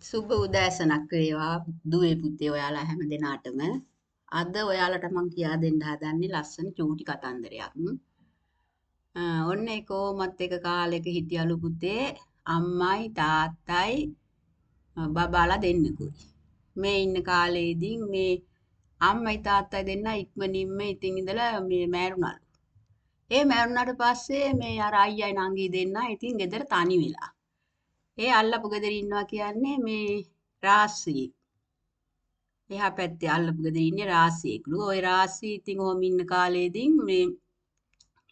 සුබ උදෑසනක් වේවා දුවේ පුතේ ඔයාලා හැම දිනාටම. අද ඔයාලට මම කියා දෙන්න හදන්නේ ලස්සන චූටි කතන්දරයක්. ඔන්න ඒ කොමත් එක කාලෙක හිටියලු පුතේ අම්මයි තාත්තයි බබාලා දෙන්නෙකුයි. මේ ඉන්න කාලේදී මේ අම්මයි තාත්තයි දෙන්න ඉක්මනින්ම ඉතින් ඉඳලා මේ මෑරුණලු. ඒ මෑරුණාට පස්සේ මේ අර අයියයි නංගි දෙන්න ඉතින් ගෙදර තනි වෙලා. ඒ අල්ලපු ගෙදර ඉන්නවා කියන්නේ මේ රාස්සියෙක්. එහා පැත්තේ අල්ලපු ගෙදර ඉන්නේ රාස්සියෙක්ලු. ওই රාස්සි ඉතින් ඔහම ඉන්න කාලේදී මේ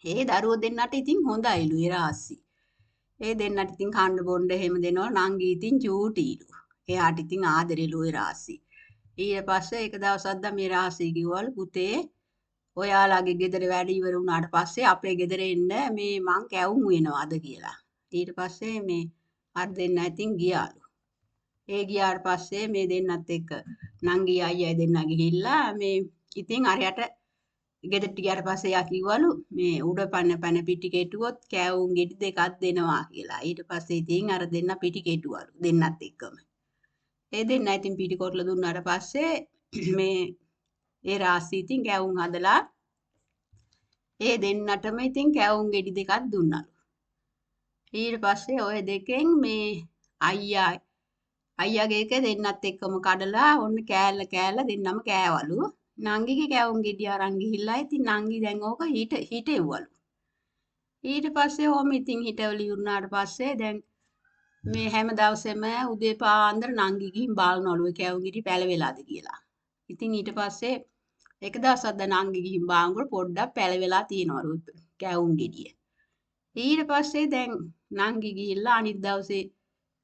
ඒ දරුවෝ දෙන්නට ඉතින් හොඳයිලු ඒ රාස්සි. ඒ දෙන්නට ඉතින් කන්න බොන්න එහෙම දෙනවා නංගි ඉතින් චූටිලු. එයාට ඉතින් ආදරෙලු ওই රාස්සි. ඊට පස්සේ එක දවසක් මේ රාස්සි කිව්වලු පුතේ ඔයාලගේ ගෙදර වැඩ ඉවර වුණාට පස්සේ අපේ ගෙදර එන්න මේ මං කැවුම් වෙනවාද කියලා. ඊට පස්සේ මේ අර දෙන්න ඉතින් ගියාලු. ඒ ගියාට පස්සේ මේ දෙන්නත් එක්ක නංගි අයියයි දෙන්න ගිහිල්ලා මේ ඉතින් අරයට ගෙදරට ගියාට පස්සේ යා කිව්වලු මේ උඩ පන පිටි කෙටුවොත් කෑවුම් ගෙඩි දෙකක් දෙනවා කියලා. ඊට පස්සේ ඉතින් අර දෙන්න පිටි කෙටුවලු දෙන්නත් එක්කම. ඒ දෙන්න ඉතින් පිටි කොටලා දුන්නාට පස්සේ මේ ඒ රාස්සි ඉතින් කෑවුම් හදලා ඒ දෙන්නටම ඉතින් කෑවුම් ගෙඩි දෙකක් දුන්නලු. ඊට පස්සේ ওই දෙකෙන් මේ අයියාගේ එක දෙන්නත් එක්කම කඩලා ඔන්න කෑල්ල දෙන්නම කෑවලු. නංගිගේ කෑවුම් ගෙඩිය අරන් ගිහිල්ලා ඉතින් නංගි දැන් ඕක හිටෙව්වලු. ඊට පස්සේ ඔහම ඉතින් හිටවල ඉවරනාට පස්සේ දැන් මේ හැම දවසෙම උදේ පාන්දර නංගි ගිහින් බලනවලු ඒ කෑවුම් ගෙඩි පැලවෙලාද කියලා. ඉතින් ඊට පස්සේ එක දවසක් දැන් නංගි ගිහින් බලනකොට පොඩ්ඩක් පැලවෙලා තියෙනවලු කෑවුම් ගෙඩිය. ඊට පස්සේ දැන් නංගි ගිහිල්ලා අනිත් දවසේ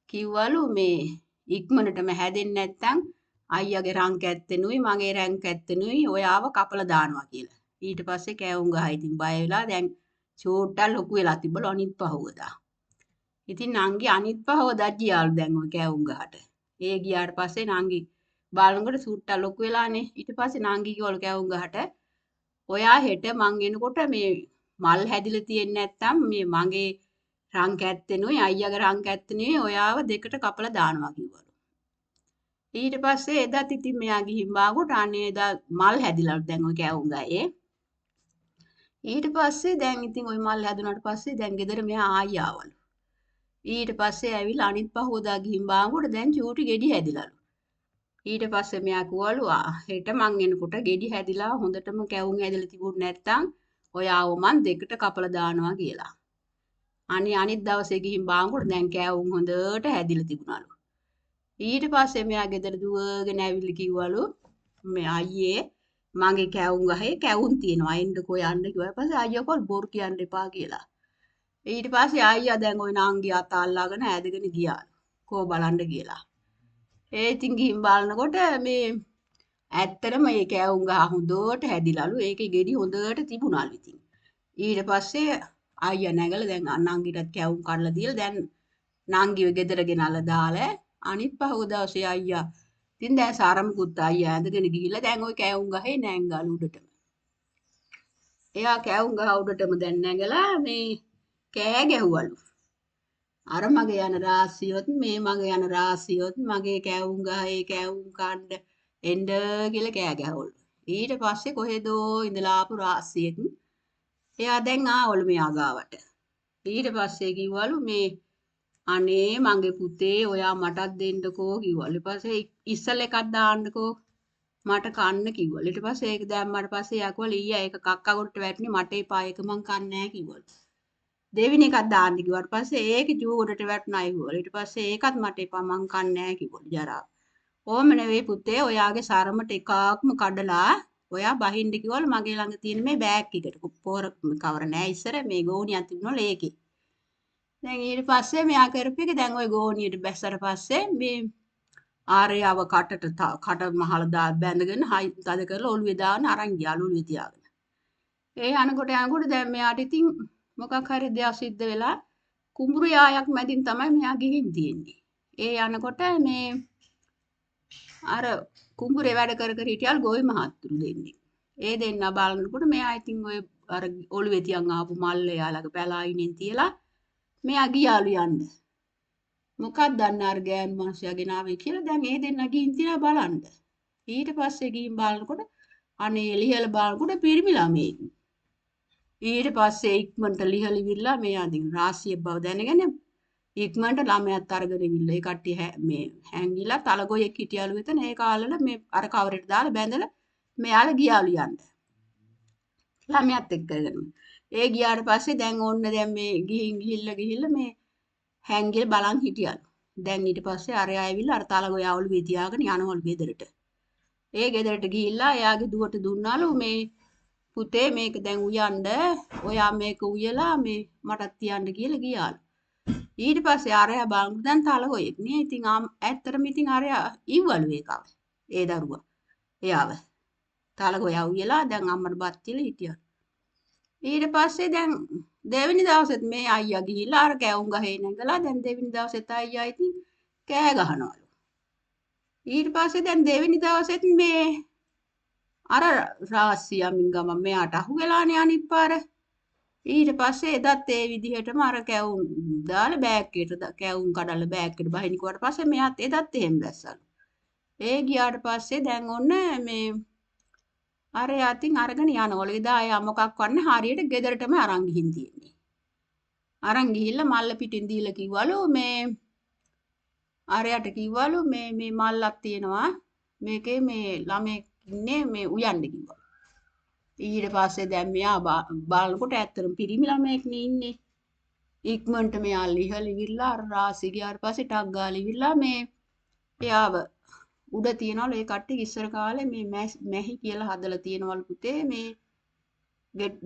කිව්වලු මේ ඉක්මනටම හැදෙන්නේ නැත්නම් අයියාගේ රං කැත්තෙනුයි මගේ රං කැත්තෙනුයි ඔයාව කපලා දානවා කියලා. ඊට පස්සේ කෑවුම් ගහ ඉතින් බය වෙලා දැන් චෝට්ටක් ලොකු වෙලා තිබ්බලු අනිත් පහුවදා. ඉතින් නංගි අනිත් පහුවදා ගියාලු දැන් ওই කෑවුම් ගහට. ඒ ගියාට පස්සේ නංගි බලනකොට සුට්ටක් ලොකු වෙලානේ. ඊට පස්සේ නංගි කිව්වලු කෑවුම් ගහට ඔයා හෙට මං එනකොට මේ මල් හැදිලා තියෙන්නේ නැත්නම් මේ මගේ රං කැත්තෙනුයි අයියාගේ රං කැත්තෙනුයි ඔයාව දෙකට කපලා දානවා කිව්වලු. ඊට පස්සේ එදාත් ඉතින් මෙයා ගිහින් බාගොට අනේ එදා මල් හැදිලාලු දැන් ওই කෑවුම් ගහේ. ඊට පස්සේ දැන් ඉතින් ওই මල් හැදුනාට පස්සේ දැන් ගෙදර මෙයා ආයි ආවලු. ඊට පස්සේ ඇවිල්ලා අනිත් පහෝදා ගිහින් බාගොට දැන් චූටි ගෙඩි හැදිලාලු. ඊට පස්සේ මෙයා කිව්වලු හෙට මං එනකොට ගෙඩි හැදිලා හොඳටම කැවුම් හැදිලා තිබුණ නැත්නම් ඔයාව මං දෙකට කපලා දානවා කියලා. අනිත් දවසේ ගිහින් බාගොට දැන් කෑවුම් හොඳට හැදිලා තිබුණලු. ඊට පස්සේ මෙයා ගෙදර දුවගෙන ඇවිල්ලා කිව්වලු මේ අයියේ මගේ කැවුම් ගහේ කැවුම් තියෙනවා එන්නකෝ යන්න කිව්වා. ඊපස්සේ අයියා කෝල් බොරු කියන්න එපා කියලා. ඊට පස්සේ අයියා දැන් ওই නංගි අත අල්ලාගෙන ඇදගෙන ගියා. කෝ බලන්න කියලා. ඒ ඉතින් ගිහින් බලනකොට මේ ඇත්තටම මේ කැවුම් ගහ හොඳට හැදිලාලු. ඒකේ ගෙඩි හොඳට තිබුණාලු ඉතින්. ඊට පස්සේ අයියා නැගලා දැන් නංගිටත් කැවුම් කඩලා දීලා දැන් නංගිව ගෙදර ගෙනල්ලා දාලා අනිත් පහවදාසේ අයියා ඉතින් දැන් සාරමකුත් අයියා ඇඳගෙන ගිහිල්ලා දැන් ওই කෑවුම් ගහේ නැංගාලු උඩටම. එයා කෑවුම් ගහ උඩටම දැන් නැගලා මේ කෑ ගැහුවලු. අර මගේ යන රාසියොත් මේ මගේ යන රාසියොත් මගේ කෑවුම් ගහේ කෑවුම් කන්න එන්න කියලා කෑ ගැහුවලු. ඊට පස්සේ කොහෙදෝ ඉඳලා ආපු රාසියෙක් එයා දැන් ආවලු මෙයා ගාවට. ඊට පස්සේ කිව්වලු මේ අනේ මගේ පුතේ ඔයා මටත් දෙන්නකෝ කිව්වලු. ඊට පස්සේ ඉස්සල් එකක් දාන්නකෝ මට කන්න කිව්වලු. ඊට පස්සේ ඒක දැම්මට පස්සේ යා කිව්වලු ඊයා ඒක කක්ක ගොඩට වැටුනේ මට එපා ඒක මං කන්නේ නැහැ කිව්වලු. දෙවෙනි එකක් දාන්න කිව්වට පස්සේ ඒක චූ ගොඩට වැටුණා කිව්වලු. ඊට පස්සේ ඒකත් මට එපා මං කන්නේ නැහැ කිව්වලු ජරා. ඕම නෙවෙයි පුතේ ඔයාගේ සරමට එකක්ම කඩලා ඔයා බහින්න කිව්වලු මගේ ළඟ තියෙන මේ බෑග් එකට. පොර කවර නෑ ඉස්සර මේ ගෝණියක් තිබුණලු ඒකේ. දැන් ඊට පස්සේ මෙයා කරපු එක දැන් ওই ගෝණියට බැස්සට පස්සේ මේ ආර්යව කට මහලා බැඳගෙන හයි තද කරලා ඔළුවේ දාගෙන අරන් ගියාලු ඔළුවේ තියාගෙන. ඒ යනකොට දැන් මෙයාට ඉතින් මොකක් හරි දෙයක් සිද්ධ වෙලා කුඹුරු යායක් මැදින් තමයි මෙයා ගිහින් තියෙන්නේ. ඒ යනකොට මේ අර කුඹුරේ වැඩ කර හිටියල් ගෝයි මහත්තුරු දෙන්නේ. ඒ දෙන්න බලනකොට මෙයා ඉතින් ඔය අර ඔළුවේ තියන් ආපු මල්ල යාලගේ පැලායිනෙන් තියලා මෙයා ගියාලු යන්න. මොකක්ද දන්න අර ගෑනු මිනිස්සයා ගෙනාවේ කියලා දැන් ඒ දෙන්නා ගිහින් තියලා බලන්න. ඊට පස්සේ ගිහින් බලනකොට අනේ ලිහල බලනකොට පිරිමි ළමයෙක්. ඊට පස්සේ ඉක්මනට ලිහල ඉවිල්ලා මේ අදින් රාසිය බව දැනගෙන ඉක්මනට ළමයාත් අරගෙන ඉවිල්ලා ඒ කට්ටිය මේ හැංගිලා තලගොයෙක් හිටියලු එතන ඒ කාලෙල මේ අර කවරේට දාලා බැඳලා මෙයාලා ගියාලු යන්න. ළමයාත් එක්ක කරගෙන. ඒ ගියාට පස්සේ දැන් ඕන්න දැන් මේ ගිහිල්ලා මේ හැංගිලා බලන් හිටියලු. දැන් ඊට පස්සේ අරයා ඇවිල්ලා අර තලගොයා ඔළුවේ තියාගෙන යනවලු ගෙදරට. ඒ ගෙදරට ගිහිල්ලා එයාගේ දුවට දුන්නලු මේ පුතේ මේක දැන් උයන්ඩ ඔයා මේක උයලා මේ මටත් තියන්න කියලා ගියාලු. ඊට පස්සේ අරයා බලනකොට දැන් තලගොයෙක් නේ. ඉතින් ඇත්තටම ඉතින් අරයා ඉව්වලු ඒකව. ඒ දරුවා. එයාව. තලගොයා උයලා දැන් අම්මට බත් තියලා හිටියා. ඊට පස්සේ දැන් දෙවෙනි දවසෙත් මේ අයියා ගිහිල්ලා අර කැවුම් ගහේ නැගලා දැන් දෙවෙනි දවසෙත් අයියා ඉතින් කෑ ගහනවලු. ඊට පස්සේ දැන් දෙවෙනි දවසෙත් මේ අර රාසියමින් ගම මෙයාට අහු වෙලානේ අනිත් පාර. ඊට පස්සේ එදත් ඒ විදිහටම අර කැවුම් දාලා බෑග් එකට කැවුම් කඩලා බෑග් එකට බහිනකොට පස්සේ මෙයාත් එදත් එහෙම දැස්සලු. ඒ ගියාට පස්සේ දැන් ඔන්න මේ අර යතින් අරගෙන යනවලු. එදා එයා මොකක් වන්නේ හරියට ගෙදරටම අරන් ගිහින් තියෙන්නේ. අරන් ගිහිල්ලා මල්ල පිටින් දීලා කිව්වලු මේ අරයට කිව්වලු මේ මල්ලක් තියෙනවා. මේකේ මේ ළමෙක් ඉන්නේ මේ උයන්න කිව්වා. ඊට පස්සේ දැන් මෙයා බලනකොට ඇත්තටම පිරිමි ළමෙක් නේ ඉන්නේ. ඉක්මනට මෙයා ලිහල ඉවිල්ලා අර රාසි ගියාට පස්සේ ටක් ගාලා ඉවිල්ලා මේ එයාව උඩ තියනවලු. ඒ කට්ටිය ඉස්සර කාලේ මේ මැහි කියලා හදලා තියනවලු පුතේ මේ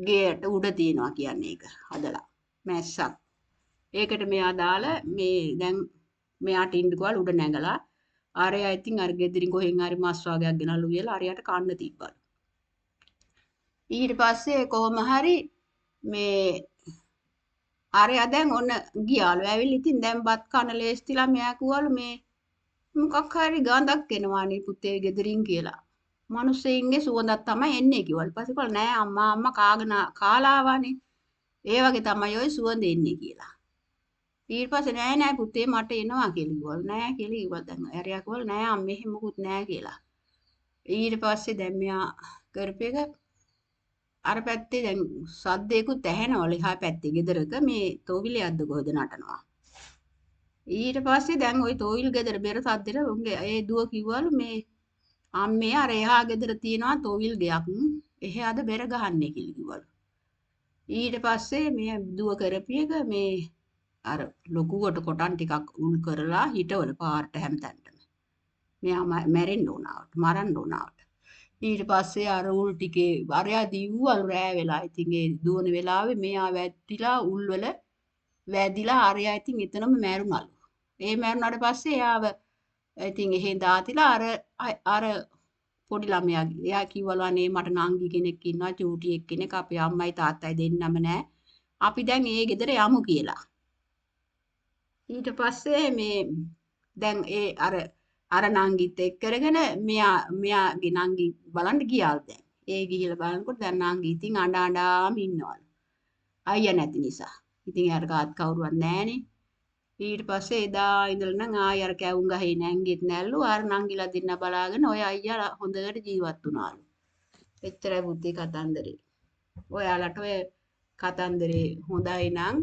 ගේට උඩ තියනවා කියන්නේ ඒක හදලා මැස්සක්. ඒකට මෙයා දාලා මේ දැන් මෙයාට ඉන්නකවල උඩ නැගලා ආරයා ඉතින් අර ගෙදරින් කොහෙන් හරි මස් වගේක් ගෙනල්ලු කියලා ආරයාට කන්න තිබ්බලු. ඊට පස්සේ කොහොම හරි මේ ආරයා දැන් ඔන්න ගියාලු. ඇවිල්ලා ඉතින් දැන් බත් කන ලේස්තිලා මෙයා කිව්වලු මේ මොකක් හරි ගඳක් එනවානේ පුතේ ගෙදරින් කියලා. මිනිස්සෙයින්ගේ සුවඳක් තමයි එන්නේ කිව්වලු. පස්සේ කිව්වලු නෑ අම්මා කාගෙන කාලා ආවානේ. ඒ වගේ තමයි ওই සුවඳ එන්නේ කියලා. ඊට පස්සේ නෑ පුතේ මට එනවා කියලා කිව්වලු. නෑ කියලා කිව්වා. දැන් ඇරියා කිව්වලු නෑ අම්මේ එහෙම මොකුත් නෑ කියලා. ඊට පස්සේ දැන් මෙයා කරපේක අර පැත්තේ දැන් සද්දේකුත් ඇහෙනවලු. එහා පැත්තේ ගෙදරක මේ තෝවිලයක්ද කොහෙද නටනවා. ඊට පස්සේ දැන් ওই තෝවිල් ගෙදර බෙර සද්දෙට උන්ගේ ඒ දුව කිව්වලු මේ අම්මේ අර එහා ගෙදර තියනවා තෝවිල් ගයක්. එහාද බෙර ගහන්නේ කියලා කිව්වලු. ඊට පස්සේ මේ දුව කරපියක මේ අර ලොකුවට කොටන් ටිකක් උල් කරලා හිටවල පාරට හැමතැනටම. මෙයා මැරෙන්න උනාවට, මරන්න උනාවට. ඊට පස්සේ අර උල් ටිකේ අරයා දිව්වලු රෑ වෙලා. ඉතින් ඒ දුවන වෙලාවේ මෙයා වැටිලා උල්වල වැදිලා අරයා ඉතින් එතනම මැරුණලු. ඒ මැරුණාට පස්සේ එයාව ඉතින් එහෙන් දාතිලා අර පොඩි ළමයා එයා කිව්වලු අනේ මට නංගි කෙනෙක් ඉන්නවා චූටි එක්කෙනෙක් අපේ අම්මයි තාත්තයි දෙන්නම නෑ. අපි දැන් ඒ ගෙදර යමු කියලා. ඊට පස්සේ මේ දැන් ඒ අර නංගිත් එක්ක කරගෙන මෙයාගේ නංගි බලන්න ගියාලු දැන්. ඒ ගිහිල්ලා බලනකොට දැන් නංගි ඉතින් අඬාම ඉන්නවලු. අයියා නැති නිසා. ඉතින් එයාට කාත් කවුරුවත් නැහනේ. ඊට පස්සේ එදා ඉඳලා නම් ආයෙ අර කැවුම් ගහේ නැංගෙත් නැල්ලු අර නංගිලා දෙන්න බලාගෙන ඔය අයියා හොඳට ජීවත් වුණාලු. එච්චරයි බුද්ධි කතන්දරේ. ඔයාලට ඔය කතන්දරේ හොඳයි නම්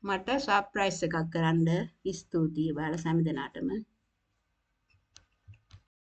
මට සර්ප්‍රයිස් එකක් කරන්න ස්තුතියි ඔයාලා හැම දෙනාටම.